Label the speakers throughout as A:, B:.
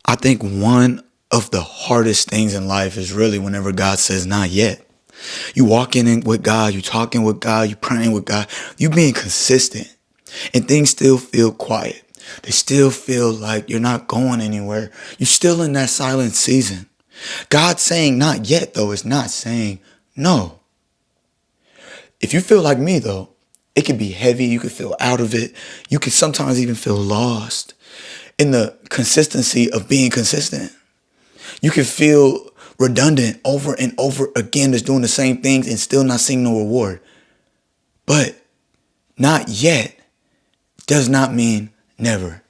A: I think one of the hardest things in life is really whenever God says not yet. You walking in with God, you talking with God, you praying with God, you being consistent, and things still feel quiet. They still feel like you're not going anywhere. You're still in that silent season. God saying not yet, though, is not saying no. If you feel like me, though, it can be heavy. You can feel out of it. You can sometimes even feel lost in the consistency of being consistent. You can feel redundant over and over again, just doing the same things and still not seeing no reward. But not yet does not mean never.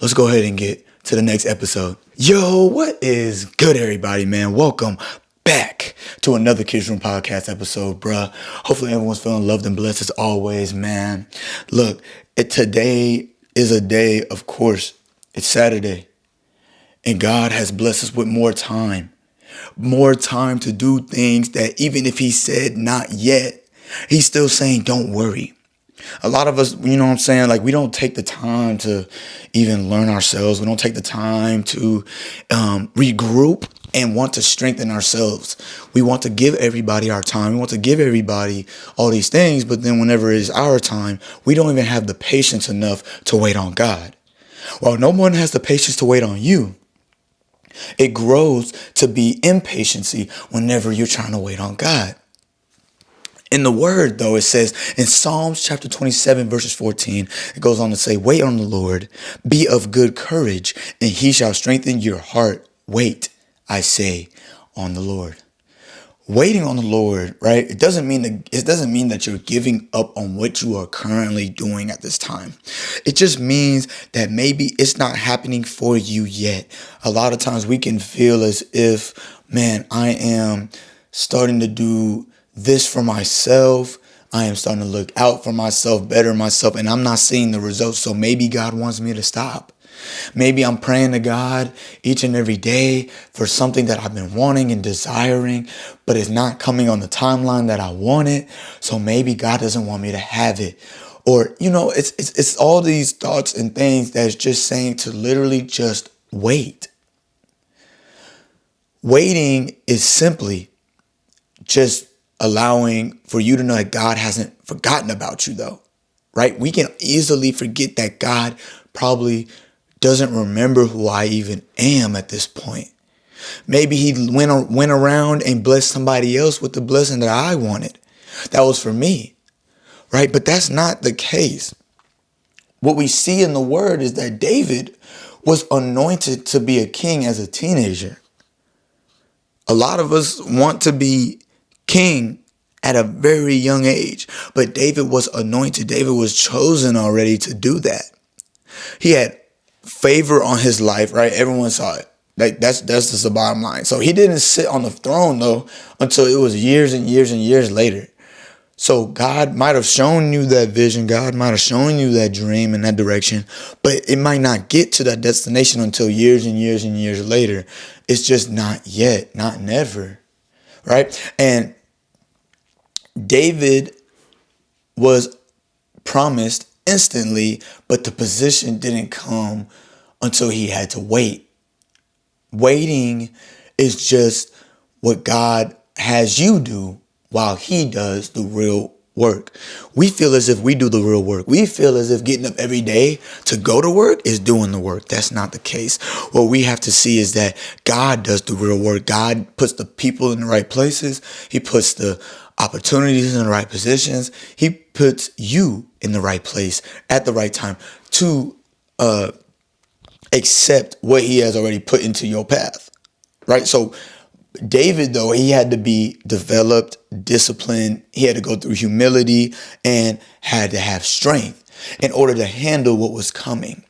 A: Let's go ahead and get to the next episode. Yo, what is good, everybody, man? Welcome back to another Kids Room Podcast episode, bruh. Hopefully everyone's feeling loved and blessed as always, man. Look, today is a day, of course, it's Saturday. And God has blessed us with more time to do things that even if he said not yet, he's still saying, don't worry. A lot of us, you know what I'm saying? Like, we don't take the time to even learn ourselves. We don't take the time to regroup and want to strengthen ourselves. We want to give everybody our time. We want to give everybody all these things. But then whenever it's our time, we don't even have the patience enough to wait on God. Well, no one has the patience to wait on you. It grows to be impatiency whenever you're trying to wait on God. In the word, though, it says in Psalms chapter 27, verses 14, it goes on to say, wait on the Lord, be of good courage, and he shall strengthen your heart. Wait, I say, on the Lord. Waiting on the Lord, right? It doesn't mean that you're giving up on what you are currently doing at this time. It just means that maybe it's not happening for you yet. A lot of times we can feel as if, man, I am starting to do this for myself. I am starting to look out for myself, better myself, and I'm not seeing the results. So maybe God wants me to stop. Maybe I'm praying to God each and every day for something that I've been wanting and desiring, but it's not coming on the timeline that I want it. So maybe God doesn't want me to have it. Or, it's all these thoughts and things that's just saying to literally just wait. Waiting is simply just allowing for you to know that God hasn't forgotten about you, though, right? We can easily forget that God probably doesn't remember who I even am at this point. Maybe he went around and blessed somebody else with the blessing that I wanted. That was for me, right? But that's not the case. What we see in the word is that David was anointed to be a king as a teenager. A lot of us want to be king at a very young age, but David was anointed. David was chosen already to do that. He had favor on his life, right? Everyone saw it. That's just the bottom line. So he didn't sit on the throne, though, until it was years and years and years later. So God might have shown you that vision. God might have shown you that dream in that direction, but it might not get to that destination until years and years and years later. It's just not yet, not never, right? And David was promised instantly, but the position didn't come until he had to wait. Waiting is just what God has you do while he does the real work. We feel as if we do the real work. We feel as if getting up every day to go to work is doing the work. That's not the case. What we have to see is that God does the real work. God puts the people in the right places. He puts the opportunities in the right positions. He puts you in the right place at the right time to accept what he has already put into your path, right? So David, though, he had to be developed, disciplined. He had to go through humility and had to have strength in order to handle what was coming.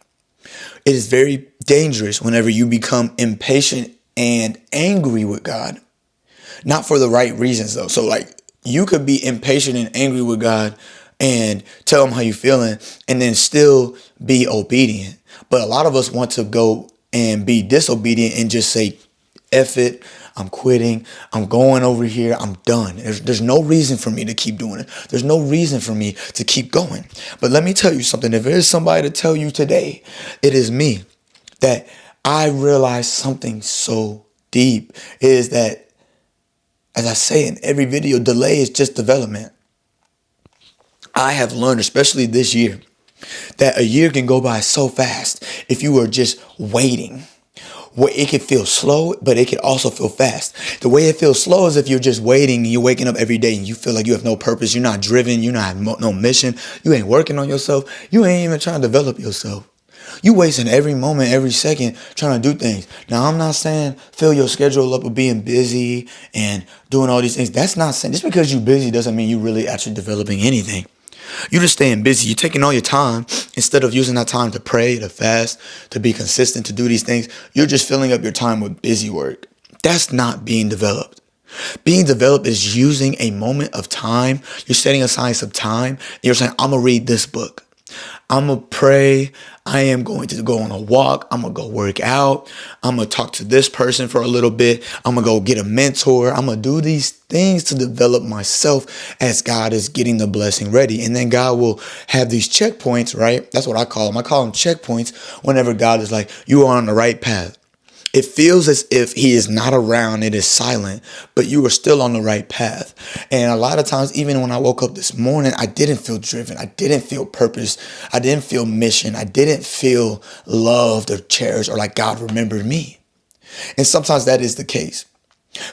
A: It is very dangerous whenever you become impatient and angry with God, not for the right reasons, though. So like, you could be impatient and angry with God and tell him how you're feeling and then still be obedient. But a lot of us want to go and be disobedient and just say, F it, I'm quitting, I'm going over here, I'm done. There's no reason for me to keep doing it. There's no reason for me to keep going. But let me tell you something. If there's somebody to tell you today, it is me, that I realized something so deep is that, as I say in every video, delay is just development. I have learned, especially this year, that a year can go by so fast if you are just waiting. Where it can feel slow, but it can also feel fast. The way it feels slow is if you're just waiting and you're waking up every day and you feel like you have no purpose, you're not driven, you're not no mission, you ain't working on yourself, you ain't even trying to develop yourself. You wasting every moment, every second trying to do things. Now, I'm not saying fill your schedule up with being busy and doing all these things. That's not saying, just because you're busy doesn't mean you're really actually developing anything. You're just staying busy. You're taking all your time instead of using that time to pray, to fast, to be consistent, to do these things. You're just filling up your time with busy work. That's not being developed. Being developed is using a moment of time. You're setting aside some time. And you're saying, I'm going to read this book. I'm going to pray. I am going to go on a walk. I'm going to go work out. I'm going to talk to this person for a little bit. I'm going to go get a mentor. I'm going to do these things to develop myself as God is getting the blessing ready. And then God will have these checkpoints, right? That's what I call them. I call them checkpoints whenever God is like, you are on the right path. It feels as if he is not around, it is silent, but you are still on the right path. And a lot of times, even when I woke up this morning, I didn't feel driven. I didn't feel purpose. I didn't feel mission. I didn't feel loved or cherished or like God remembered me. And sometimes that is the case.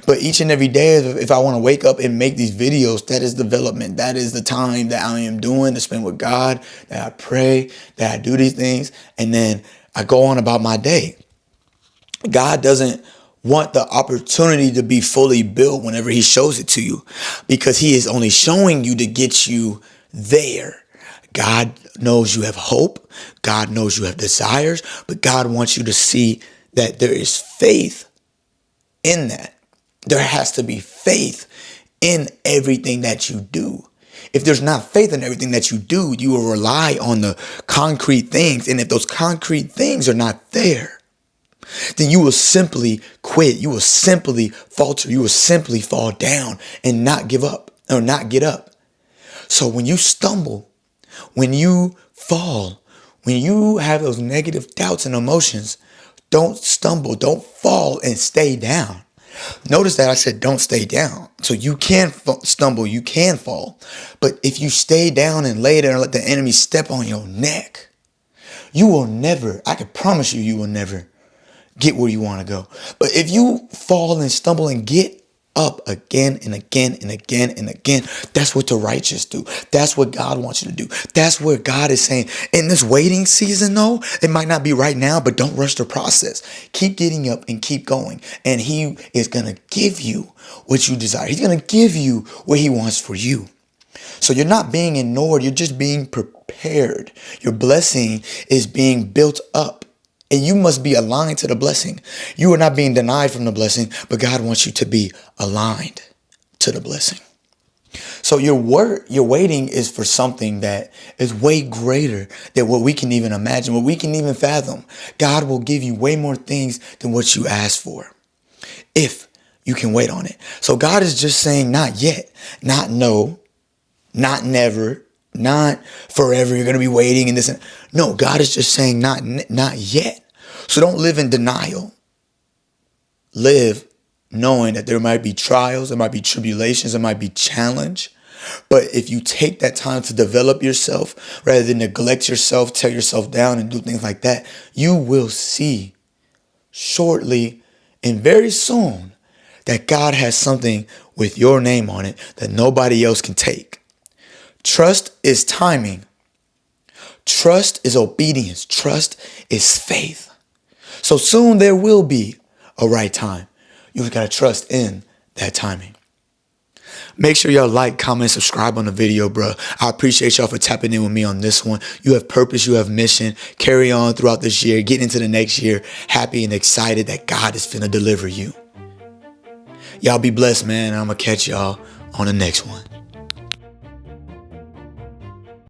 A: But each and every day, if I want to wake up and make these videos, that is development. That is the time that I am doing to spend with God, that I pray, that I do these things, and then I go on about my day. God doesn't want the opportunity to be fully built whenever he shows it to you, because he is only showing you to get you there. God knows you have hope. God knows you have desires, but God wants you to see that there is faith in that. There has to be faith in everything that you do. If there's not faith in everything that you do, you will rely on the concrete things. And if those concrete things are not there, then you will simply quit. You will simply falter. You will simply fall down and not give up or not get up. So when you stumble, when you fall, when you have those negative doubts and emotions, don't stumble, don't fall and stay down. Notice that I said don't stay down. So you can stumble, you can fall. But if you stay down and lay there and let the enemy step on your neck, you will never, I can promise you, you will never get where you want to go. But if you fall and stumble and get up again and again and again and again, that's what the righteous do. That's what God wants you to do. That's where God is saying, in this waiting season, though, it might not be right now, but don't rush the process. Keep getting up and keep going. And he is going to give you what you desire. He's going to give you what he wants for you. So you're not being ignored. You're just being prepared. Your blessing is being built up. And you must be aligned to the blessing. You are not being denied from the blessing, but God wants you to be aligned to the blessing. So your waiting is for something that is way greater than what we can even imagine, what we can even fathom. God will give you way more things than what you ask for, if you can wait on it. So God is just saying, not yet, not no, not never, not forever. You're going to be waiting and this. No, God is just saying not yet. So don't live in denial. Live knowing that there might be trials, there might be tribulations, there might be challenge. But if you take that time to develop yourself rather than neglect yourself, tear yourself down and do things like that, you will see shortly and very soon that God has something with your name on it that nobody else can take. Trust is timing. Trust is obedience. Trust is faith. So soon there will be a right time. You just got to trust in that timing. Make sure y'all like, comment, subscribe on the video, bro. I appreciate y'all for tapping in with me on this one. You have purpose. You have mission. Carry on throughout this year. Get into the next year happy and excited that God is finna deliver you. Y'all be blessed, man. I'm going to catch y'all on the next one.